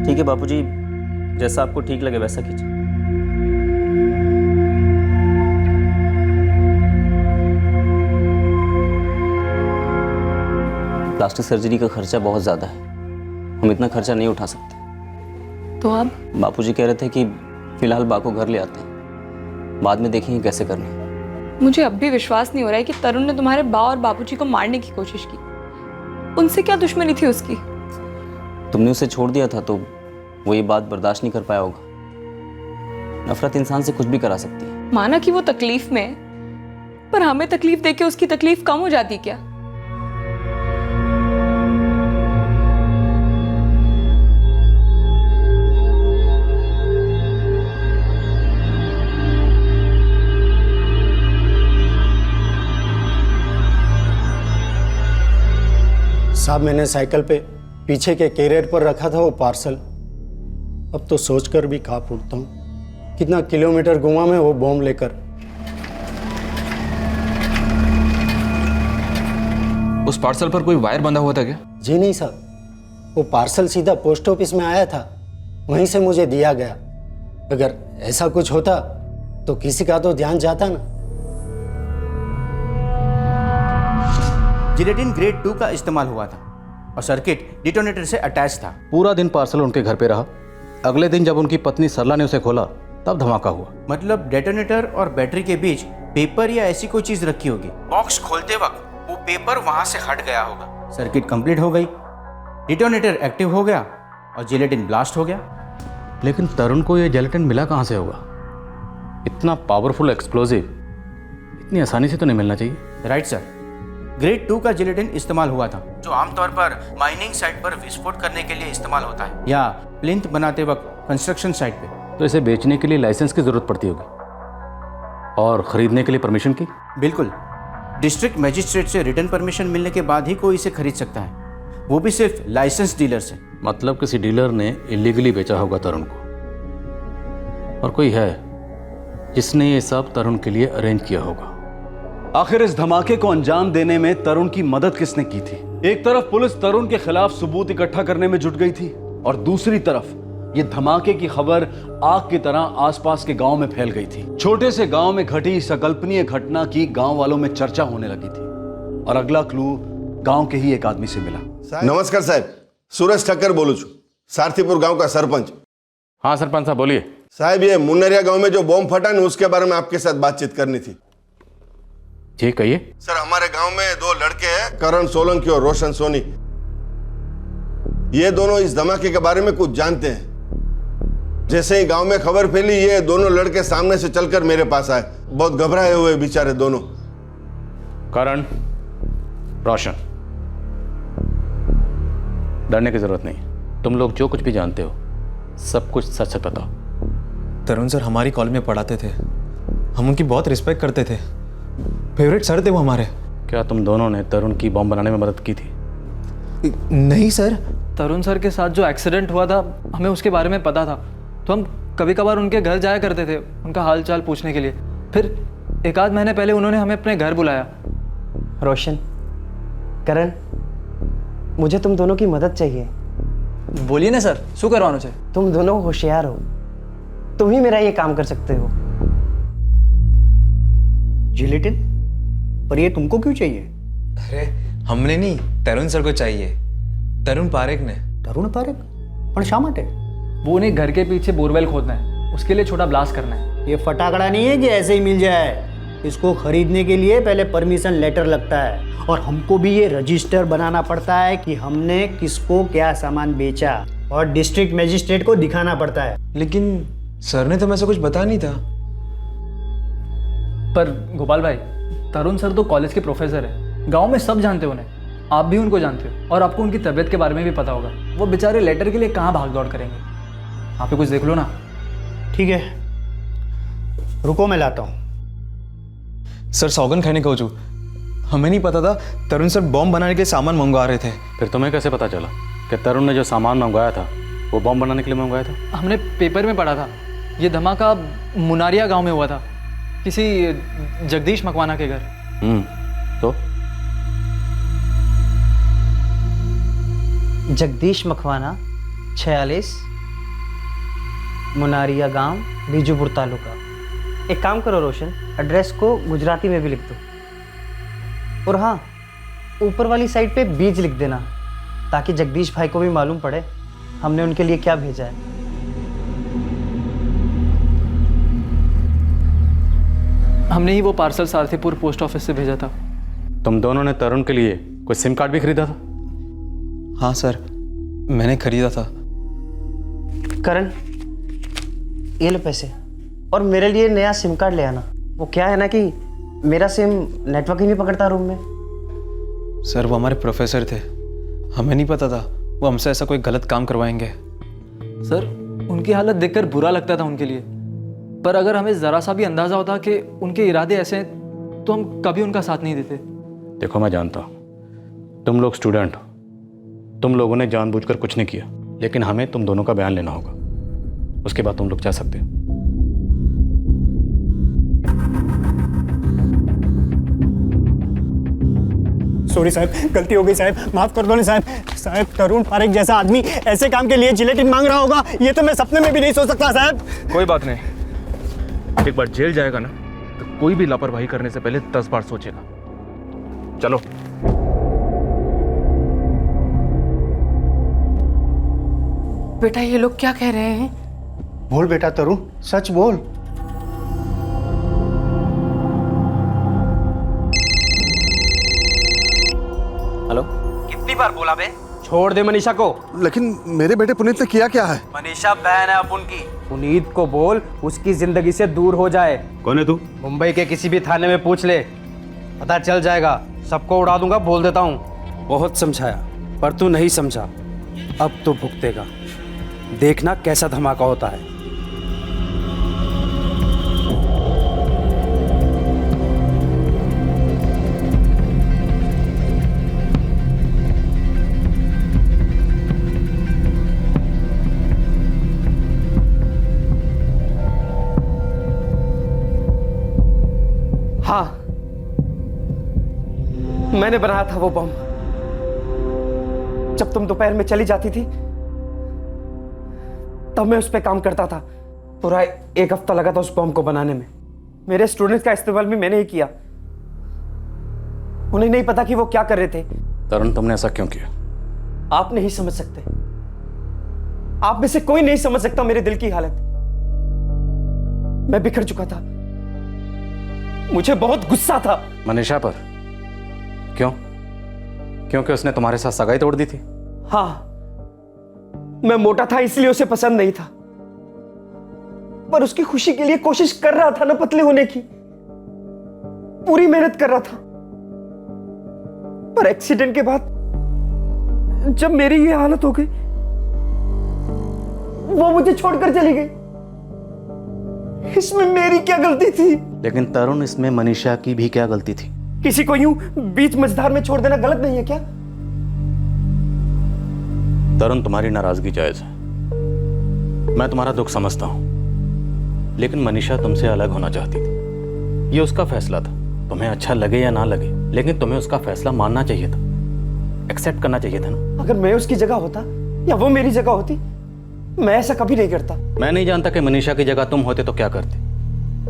ठीक है बापूजी, जैसा आपको ठीक लगे वैसा कीजिए। प्लास्टिक सर्जरी का खर्चा बहुत ज़्यादा है, हम इतना खर्चा नहीं उठा सकते। तो अब बापूजी कह रहे थे कि फिलहाल बा को घर ले आते हैं, बाद में देखेंगे कैसे करना है। मुझे अब भी विश्वास नहीं हो रहा है कि तरुण ने तुम्हारे बा और बापूजी को मारने की कोशिश की। उनसे क्या दुश्मनी थी उसकी? तुमने उसे छोड़ दिया था तो वो ये बात बर्दाश्त नहीं कर पाया होगा। नफरत इंसान से कुछ भी करा सकती है। माना कि वो तकलीफ में है, पर हमें तकलीफ देके उसकी तकलीफ कम हो जाती क्या? साहब, मैंने साइकिल पे पीछे के कैरियर पर रखा था वो पार्सल। अब तो सोचकर भी कांप उठता हूँ, कितना किलोमीटर घुमा मैं वो बॉम्ब लेकर। उस पार्सल पर कोई वायर बंधा हुआ था क्या? जी नहीं साहब, वो पार्सल सीधा पोस्ट ऑफिस में आया था, वहीं से मुझे दिया गया। अगर ऐसा कुछ होता तो किसी का तो ध्यान जाता ना। जिलेटिन ग्रेड 2 का इस्तेमाल हुआ था और सर्किट डिटोनेटर से अटैच था। पूरा दिन पार्सल उनके घर पे रहा। अगले दिन जब उनकी पत्नी सरला ने उसे खोला तब धमाका हुआ। मतलब डेटोनेटर और बैटरी के बीच पेपर या ऐसी कोई चीज रखी होगी। बॉक्स खोलते वक्त वो पेपर वहां से हट गया होगा। सर्किट कंप्लीट हो गई, डिटोनेटर एक्टिव हो गया और जिलेटिन ब्लास्ट हो गया। लेकिन तरुण को यह जिलेटिन मिला कहाँ से होगा? इतना पावरफुल एक्सप्लोजिव इतनी आसानी से तो नहीं मिलना चाहिए। राइट सर, ग्रेड 2 का जिलेटिन इस्तेमाल हुआ था, जो आमतौर पर माइनिंग साइट पर विस्फोट करने के लिए इस्तेमाल होता है या प्लिंथ बनाते वक्त कंस्ट्रक्शन साइट पे। तो इसे बेचने के लिए लाइसेंस की जरूरत पड़ती होगी और खरीदने के लिए परमिशन की? बिल्कुल, डिस्ट्रिक्ट मजिस्ट्रेट से रिटर्न परमिशन मिलने के बाद ही कोई इसे खरीद सकता है, वो भी सिर्फ लाइसेंस डीलर से। मतलब किसी डीलर ने इलीगली बेचा होगा तरुण को, और कोई है जिसने ये सब तरुण के लिए अरेंज किया होगा। आखिर इस धमाके को अंजाम देने में तरुण की मदद किसने की थी? एक तरफ पुलिस तरुण के खिलाफ सबूत इकट्ठा करने में जुट गई थी और दूसरी तरफ ये धमाके की खबर आग की तरह आसपास के गांव में फैल गई थी। छोटे से गांव में घटी इस अकल्पनीय घटना की गांव वालों में चर्चा होने लगी थी और अगला क्लू गांव के ही एक आदमी से मिला। नमस्कार साहब, सूरज ठक्कर बोलू छू, सारथीपुर गांव का सरपंच। हाँ सरपंच साहब बोलिए। साहब ये मुन्नरिया गांव में जो बॉम्ब फटा ना, उसके बारे में आपके साथ बातचीत करनी थी। जी कहिए। सर हमारे गांव में दो लड़के हैं, करण सोलंकी और रोशन सोनी। ये दोनों इस धमाके के बारे में कुछ जानते हैं। जैसे ही गांव में खबर फैली, ये दोनों लड़के सामने से चलकर मेरे पास आए। बहुत घबराए हुए बेचारे दोनों। करण, रोशन, डरने की जरूरत नहीं। तुम लोग जो कुछ भी जानते हो सब कुछ सच सच बताओ। तरुण सर हमारी कॉलेज में पढ़ाते थे, हम उनकी बहुत रिस्पेक्ट करते थे, फेवरेट सर थे वो हमारे। क्या तुम दोनों ने तरुण की बॉम्ब बनाने में मदद की थी? नहीं सर। तरुण सर के साथ जो एक्सीडेंट हुआ था, हमें उसके बारे में पता था, तो हम कभी कभार उनके घर जाया करते थे उनका हाल चाल पूछने के लिए। फिर एक आध महीने पहले उन्होंने हमें अपने घर बुलाया। रोशन, करण, मुझे तुम दोनों की मदद चाहिए। बोलिए ना सर, शू करवाना चाहिए? तुम दोनों होशियार हो, तुम ही मेरा ये काम कर सकते हो। जिलेटिन? पर ये तुमको क्यों चाहिए? अरे हमने नहीं, तरुण सर को चाहिए। तरुण पारेख ने। तरुण पारेख? पर शा माटे? वो उन्हें घर के पीछे बोरवेल खोदना है, उसके लिए छोटा ब्लास्ट करना है। ये फटाकड़ा नहीं है कि ऐसे ही मिल जाए। इसको खरीदने के लिए पहले परमिशन लेटर लगता है और हमको भी ये रजिस्टर बनाना पड़ता है कि हमने किसको क्या सामान बेचा, और डिस्ट्रिक्ट मजिस्ट्रेट को दिखाना पड़ता है। लेकिन सर ने तो मैं से कुछ बताया नहीं था। पर गोपाल भाई, तरुण सर तो कॉलेज के प्रोफेसर है, गांव में सब जानते हो उन्हें, आप भी उनको जानते हो और आपको उनकी तबीयत के बारे में भी पता होगा। वो बेचारे लेटर के लिए कहाँ भाग दौड़ करेंगे? आप ही कुछ देख लो ना। ठीक है, रुको मैं लाता हूँ। सर सौगन खाने को जो हमें नहीं पता था तरुण सर बॉम्ब बनाने के लिए सामान मंगवा रहे थे। फिर तुम्हें कैसे पता चला कि तरुण ने जो सामान मंगवाया था वो बॉम्ब बनाने के लिए मंगवाया था? हमने पेपर में पढ़ा था, ये धमाका मुनारिया गांव में हुआ था, किसी जगदीश मकवाना के घर। तो जगदीश मकवाना 46 मुनारिया गांव, बीजूपुर तालुका। एक काम करो रोशन, एड्रेस को गुजराती में भी लिख दो, और हाँ ऊपर वाली साइड पे बीज लिख देना ताकि जगदीश भाई को भी मालूम पड़े हमने उनके लिए क्या भेजा है। हमने ही वो पार्सल सारथीपुर पोस्ट ऑफिस से भेजा था। तुम दोनों ने तरुण के लिए कोई सिम कार्ड भी खरीदा था? हाँ सर, मैंने खरीदा था। करण, ये लो पैसे, और मेरे लिए नया सिम कार्ड ले आना। वो क्या है ना कि मेरा सिम नेटवर्क ही नहीं पकड़ता रूम में। सर वो हमारे प्रोफेसर थे, हमें नहीं पता था वो हमसे ऐसा कोई गलत काम करवाएंगे। सर उनकी हालत देखकर बुरा लगता था उनके लिए, पर अगर हमें ज़रा सा भी अंदाज़ा होता कि उनके इरादे ऐसे हैं तो हम कभी उनका साथ नहीं देते। देखो मैं जानता हूँ तुम लोग स्टूडेंट हो, तुम लोगों ने जानबूझकर कुछ नहीं किया, लेकिन हमें तुम दोनों का बयान लेना होगा, उसके बाद तुम लोग जा सकते हो। सॉरी साहब, गलती हो गई साहब, माफ कर दो ना साहब। साहब तरुण पारेख जैसा आदमी ऐसे काम के लिए जिलेटिन मांग रहा होगा, ये तो मैं सपने में भी नहीं सोच सकता साहब। कोई बात नहीं, एक बार जेल जाएगा ना तो कोई भी लापरवाही करने से पहले 10 बार सोचेगा। चलो। बेटा ये लोग क्या कह रहे हैं? बोल बेटा तरुण, सच बोल। हेलो, कितनी बार बोला बे? छोड़ दे मनीषा को। लेकिन मेरे बेटे पुनीत ने किया क्या है? मनीषा बहन है अब उनकी। पुनीत को बोल उसकी जिंदगी से दूर हो जाए। कौन है तू? मुंबई के किसी भी थाने में पूछ ले, पता चल जाएगा। सबको उड़ा दूंगा, बोल देता हूँ। बहुत समझाया पर तू नहीं समझा, अब तो भुगतेगा। देखना कैसा धमाका होता है। हाँ, मैंने बनाया था वो बम। जब तुम दोपहर में चली जाती थी तब मैं उस पर काम करता था। पूरा 1 हफ्ता लगा था उस बम को बनाने में। मेरे स्टूडेंट्स का इस्तेमाल भी मैंने ही किया। उन्हें नहीं पता कि वो क्या कर रहे थे। तरुण, तुमने ऐसा क्यों किया? आप नहीं समझ सकते। आप में से कोई नहीं समझ सकता मेरे दिल की हालत। मैं बिखर चुका था। मुझे बहुत गुस्सा था मनीषा पर। क्यों? क्योंकि उसने तुम्हारे साथ सगाई तोड़ दी थी? हाँ, मैं मोटा था इसलिए उसे पसंद नहीं था, पर उसकी खुशी के लिए कोशिश कर रहा था ना पतले होने की। पूरी मेहनत कर रहा था। पर एक्सीडेंट के बाद जब मेरी ये हालत हो गई, वो मुझे छोड़कर चली गई। इसमें मेरी क्या गलती थी? लेकिन तरुण, इसमें मनीषा की भी क्या गलती थी? किसी को यूं बीच मझधार में छोड़ देना गलत नहीं है क्या? तरुण, तुम्हारी नाराजगी जायज है, मैं तुम्हारा दुख समझता हूं, लेकिन मनीषा तुमसे अलग होना चाहती थी। ये उसका फैसला था। तुम्हें अच्छा लगे या ना लगे, लेकिन तुम्हें उसका फैसला मानना चाहिए था, एक्सेप्ट करना चाहिए था ना। अगर मैं उसकी जगह होता या वो मेरी जगह होती, मैं ऐसा कभी नहीं करता। मैं नहीं जानता कि मनीषा की जगह तुम होते तो क्या करते,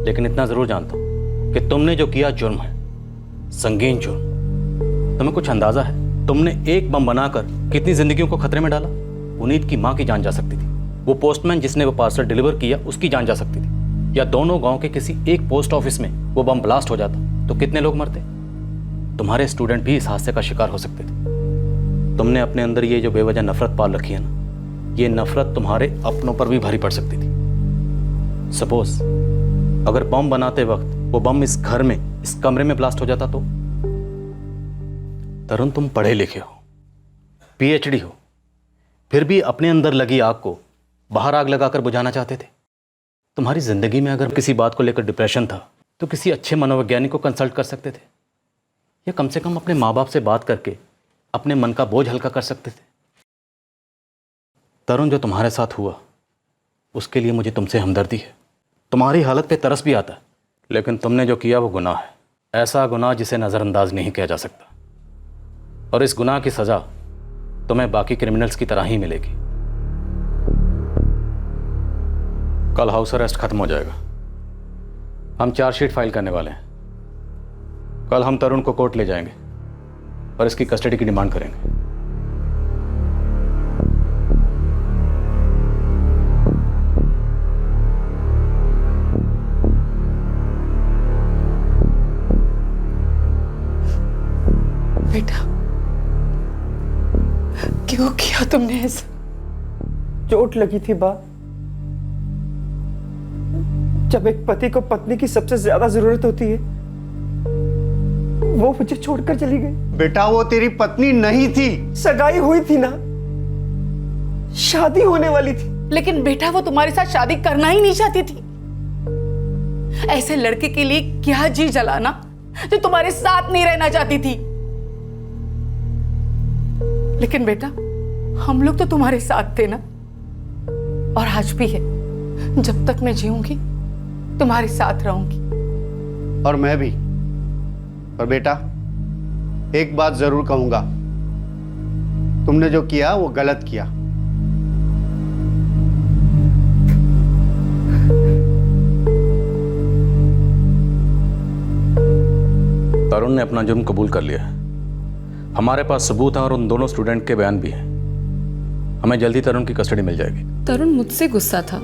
लेकिन इतना जरूर जानता हूं कि तुमने जो किया जुर्म है, संगीन जुर्म। तुम्हें कुछ अंदाजा है तुमने एक बम बनाकर कितनी जिंदगियों को खतरे में डाला? पुनीत की मां की जान जा सकती थी, वो पोस्टमैन जिसने वो पार्सल डिलीवर किया उसकी जान जा सकती थी, या दोनों गांव के किसी एक पोस्ट ऑफिस में वो बम ब्लास्ट हो जाता तो कितने लोग मरते? तुम्हारे स्टूडेंट भी इस हादसे का शिकार हो सकते थे। तुमने अपने अंदर ये जो बेवजह नफरत पाल रखी है ना, ये नफरत तुम्हारे अपनों पर भी भारी पड़ सकती थी। सपोज अगर बम बनाते वक्त वो बम इस घर में, इस कमरे में ब्लास्ट हो जाता तो? तरुण, तुम पढ़े लिखे हो, पीएचडी हो, फिर भी अपने अंदर लगी आग को बाहर आग लगाकर बुझाना चाहते थे। तुम्हारी जिंदगी में अगर किसी बात को लेकर डिप्रेशन था तो किसी अच्छे मनोवैज्ञानिक को कंसल्ट कर सकते थे, या कम से कम अपने माँ बाप से बात करके अपने मन का बोझ हल्का कर सकते थे। तरुण, जो तुम्हारे साथ हुआ उसके लिए मुझे तुमसे हमदर्दी है। तुम्हारी हालत पे तरस भी आता है, लेकिन तुमने जो किया वो गुनाह है, ऐसा गुनाह जिसे नज़रअंदाज नहीं किया जा सकता, और इस गुनाह की सज़ा तुम्हें बाकी क्रिमिनल्स की तरह ही मिलेगी। कल हाउस अरेस्ट खत्म हो जाएगा, हम चार्जशीट फाइल करने वाले हैं। कल हम तरुण को कोर्ट ले जाएंगे और इसकी कस्टडी की डिमांड करेंगे। बेटा, क्यों किया तुमने ऐसा? चोट लगी थी बा। जब एक पति को पत्नी की सबसे ज्यादा जरूरत होती है, वो मुझे छोड़कर चली गई। बेटा, वो तेरी पत्नी नहीं थी। सगाई हुई थी ना, शादी होने वाली थी। लेकिन बेटा, वो तुम्हारे साथ शादी करना ही नहीं चाहती थी। ऐसे लड़के के लिए क्या जी जलाना जो तुम्हारे साथ नहीं रहना चाहती थी। लेकिन बेटा, हम लोग तो तुम्हारे साथ थे ना, और आज भी है। जब तक मैं जीऊंगी तुम्हारे साथ रहूंगी। और मैं भी। पर बेटा, एक बात जरूर कहूंगा, तुमने जो किया वो गलत किया। तरुण ने अपना जुर्म कबूल कर लिया है, हमारे पास सबूत है और उन दोनों स्टूडेंट के बयान भी हैं। हमें जल्दी तरुण की कस्टडी मिल जाएगी। तरुण मुझसे गुस्सा था,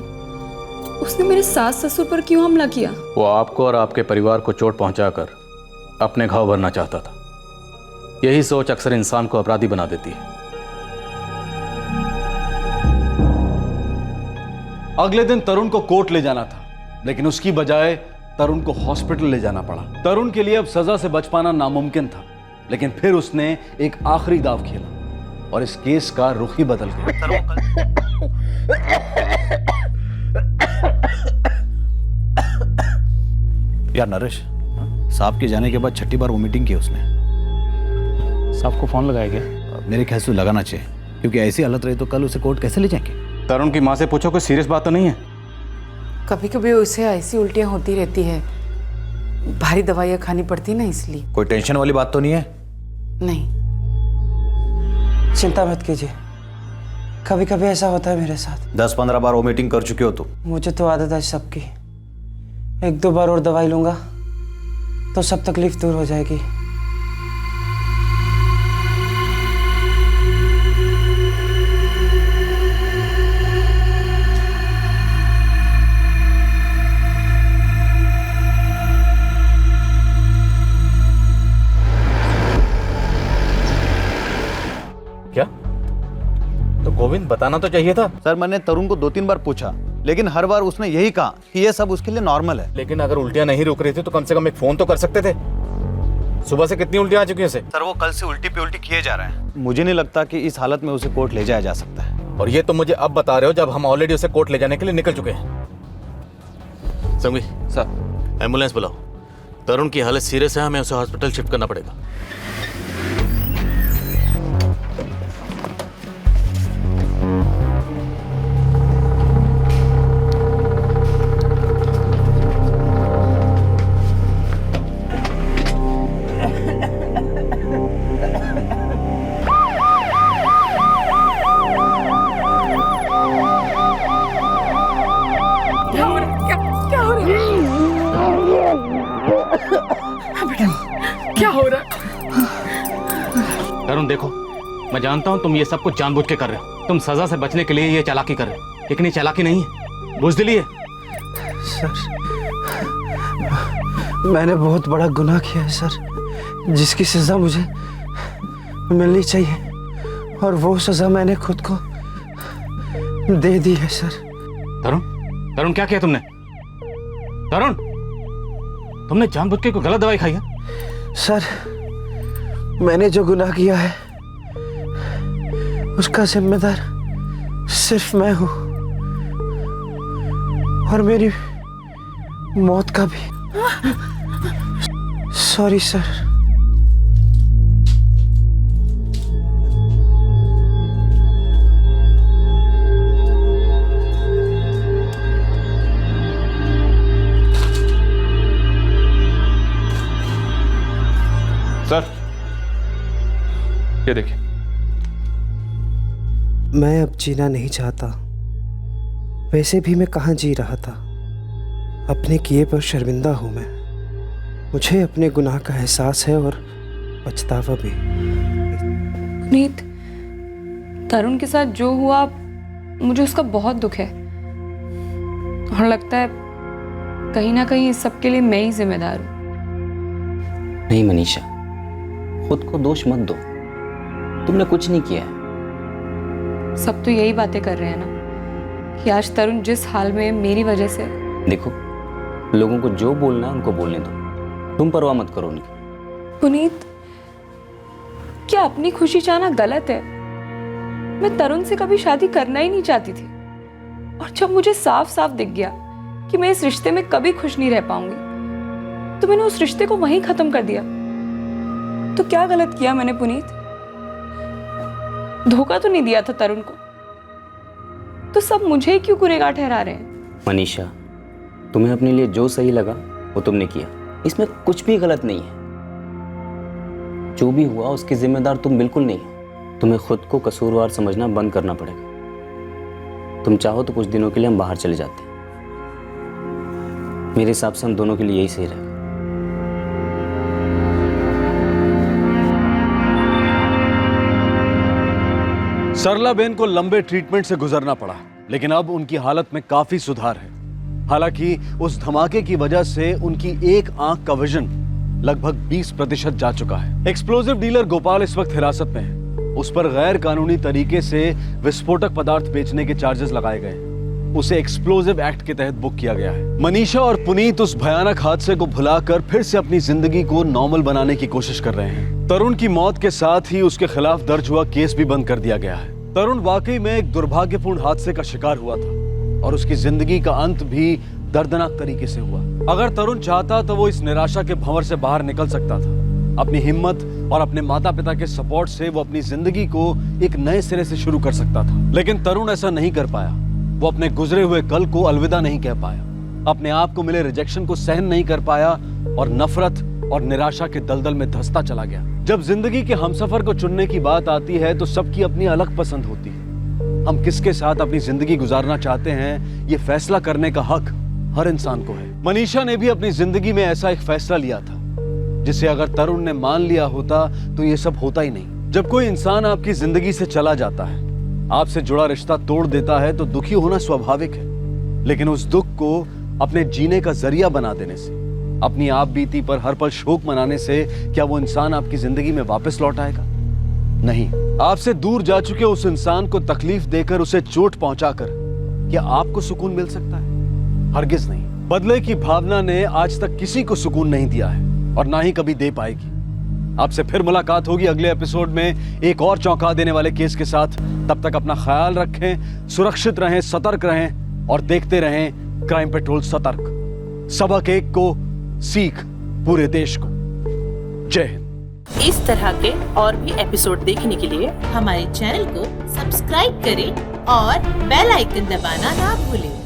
उसने मेरे सास ससुर पर क्यों हमला किया? वो आपको और आपके परिवार को चोट पहुंचाकर अपने घाव भरना चाहता था। यही सोच अक्सर इंसान को अपराधी बना देती है। अगले दिन तरुण को कोर्ट ले जाना था, लेकिन उसकी बजाय तरुण को हॉस्पिटल ले जाना पड़ा। तरुण के लिए अब सजा से बच पाना नामुमकिन था, लेकिन फिर उसने एक आखिरी दाव खेला और इस केस का रुख ही बदल गया। यार नरेश, साहब के जाने के बाद छठी बार वो मीटिंग की उसने। साहब को फोन लगाया गया? मेरे ख्याल से लगाना चाहिए, क्योंकि ऐसी हालत रही तो कल उसे कोर्ट कैसे ले जाएंगे? तरुण की माँ से पूछो, कोई सीरियस बात तो नहीं है? कभी कभी उसे ऐसी उल्टियाँ होती रहती है, भारी दवाइयाँ खानी पड़ती ना, इसलिए। कोई टेंशन वाली बात तो नहीं है? नहीं। चिंता मत कीजिए, कभी कभी ऐसा होता है मेरे साथ। 10-15 बार वो मीटिंग कर चुके हो तुम। मुझे तो आदत है सबकी, 1-2 बार और दवाई लूंगा तो सब तकलीफ दूर हो जाएगी। क्या? तो गोविंद बताना तो चाहिए था। सर, मैंने तरुण को 2-3 बार पूछा, लेकिन हर बार उसने यही कहा कि ये सब उसके लिए नॉर्मल है। लेकिन अगर उल्टियां नहीं रुक रही थी तो कम से कम एक फोन तो कर सकते थे। सुबह से कितनी उल्टियां आ चुकी हैं उसे? सर, वो कल से उल्टी पे उल्टी किए जा रहे हैं। मुझे नहीं लगता कि इस हालत में उसे कोर्ट ले जाया जा सकता है। और ये तो मुझे अब बता रहे हो जब हम ऑलरेडी उसे कोर्ट ले जाने के लिए निकल चुके हैं। संघवी सर, एम्बुलेंस बुलाओ। तरुण की हालत सीरियस है, हमें उसे हॉस्पिटल शिफ्ट करना पड़ेगा। क्या हो रहा है? तरुण देखो, मैं जानता हूं तुम ये सब कुछ जानबूझ के कर रहे हो। तुम सजा से बचने के लिए ये चालाकी कर रहे हो, लेकिन ये चालाकी नहीं है, बुज़दिली है। सर, मैंने बहुत बड़ा गुनाह किया है सर, जिसकी सजा मुझे मिलनी चाहिए, और वो सजा मैंने खुद को दे दी है सर। तरुण क्या किया तुमने? तरुण, तुमने जानबूझ के कोई गलत दवाई खाई है? सर, मैंने जो गुनाह किया है उसका जिम्मेदार सिर्फ मैं हूं, और मेरी मौत का भी। Sorry sir. सर, ये देखिए। मैं अब जीना नहीं चाहता, वैसे भी मैं कहाँ जी रहा था। अपने किए पर शर्मिंदा हूं मैं, मुझे अपने गुनाह का एहसास है और पछतावा भी। पुनीत, तरुण के साथ जो हुआ मुझे उसका बहुत दुख है, और लगता है कहीं ना कहीं इस सब के लिए मैं ही जिम्मेदार हूँ। नहीं मनीषा, खुद को दोष मत दो, तुमने कुछ नहीं किया है। सब तो यही बातें कर रहे हैं ना कि आज तरुण जिस हाल में है मेरी वजह से। देखो, लोगों को जो बोलना है उनको बोलने दो, तुम परवाह मत करो उनकी। पुनीत, क्या अपनी खुशी चाहना गलत है? मैं तरुण से कभी शादी करना ही नहीं चाहती थी, और जब मुझे साफ साफ दिख गया कि मैं इस रिश्ते में कभी खुश नहीं रह पाऊंगी, तो मैंने उस रिश्ते को वहीं खत्म कर दिया। तो क्या गलत किया मैंने पुनीत? धोखा तो नहीं दिया था तरुण को, तो सब मुझे ही क्यों गुनहगार ठहरा रहे हैं? मनीषा, तुम्हें अपने लिए जो सही लगा वो तुमने किया, इसमें कुछ भी गलत नहीं है। जो भी हुआ उसकी जिम्मेदार तुम बिल्कुल नहीं हो। तुम्हें खुद को कसूरवार समझना बंद करना पड़ेगा। तुम चाहो तो कुछ दिनों के लिए हम बाहर चले जाते हैं, मेरे हिसाब से हम दोनों के लिए यही सही रहेगा। सरलाबेन को लंबे ट्रीटमेंट से गुजरना पड़ा, लेकिन अब उनकी हालत में काफी सुधार है। हालांकि उस धमाके की वजह से उनकी एक आंख का विजन लगभग 20% जा चुका है। एक्सप्लोजिव डीलर गोपाल इस वक्त हिरासत में है। उस पर गैर कानूनी तरीके से विस्फोटक पदार्थ बेचने के चार्जेस लगाए गए। उसे एक्सप्लोजिव एक्ट के तहत बुक किया गया है। मनीषा और पुनीत उस भयानक हादसे को भुलाकर फिर से अपनी जिंदगी को नॉर्मल बनाने की कोशिश कर रहे हैं। तरुण की मौत के साथ ही उसके खिलाफ दर्ज हुआ केस भी बंद कर दिया गया है। तरुण वाकई में एक दुर्भाग्यपूर्ण हादसे का शिकार हुआ था और उसकी जिंदगी का अंत भी दर्दनाक तरीके से हुआ। अगर तरुण चाहता तो वो इस निराशा के भंवर से बाहर निकल सकता था। अपनी हिम्मत और अपने माता पिता के सपोर्ट से वो अपनी जिंदगी को एक नए सिरे से शुरू कर सकता था, लेकिन तरुण ऐसा नहीं कर पाया। वो अपने गुजरे हुए कल को अलविदा नहीं कह पाया, अपने आप को मिले रिजेक्शन को सहन नहीं कर पाया और नफरत और निराशा के दलदल में धंसता चला गया। जब जिंदगी के हमसफर को चुनने की बात आती है तो सबकी अपनी अलग पसंद होती है। हम किसके साथ अपनी जिंदगी गुजारना चाहते हैं, ये फैसला करने का हक हर इंसान को है। मनीषा ने भी अपनी जिंदगी में ऐसा एक फैसला लिया था जिसे अगर तरुण ने मान लिया होता तो ये सब होता ही नहीं। जब कोई इंसान आपकी जिंदगी से चला जाता है, आपसे जुड़ा रिश्ता तोड़ देता है, तो दुखी होना स्वाभाविक है, लेकिन उस दुख को अपने जीने का जरिया बना देने से, अपनी आप बीती पर हर पल शोक मनाने से क्या वो इंसान आपकी जिंदगी में वापस लौट आएगा? नहीं। आपसे दूर जा चुके उस इंसान को तकलीफ देकर, उसे चोट पहुंचाकर क्या आपको सुकून मिल सकता है? हरगिज नहीं। बदले की भावना ने आज तक किसी को सुकून नहीं दिया है और ना ही कभी दे पाएगी। आपसे फिर मुलाकात होगी अगले एपिसोड में एक और चौंका देने वाले केस के साथ। तब तक अपना ख्याल रखें, सुरक्षित रहें, सतर्क रहें और देखते रहें क्राइम पेट्रोल सतर्क। सबक एक को, सीख पूरे देश को। जय हिंद। इस तरह के और भी एपिसोड देखने के लिए हमारे चैनल को सब्सक्राइब करें और बेल आइकन दबाना ना भूलें।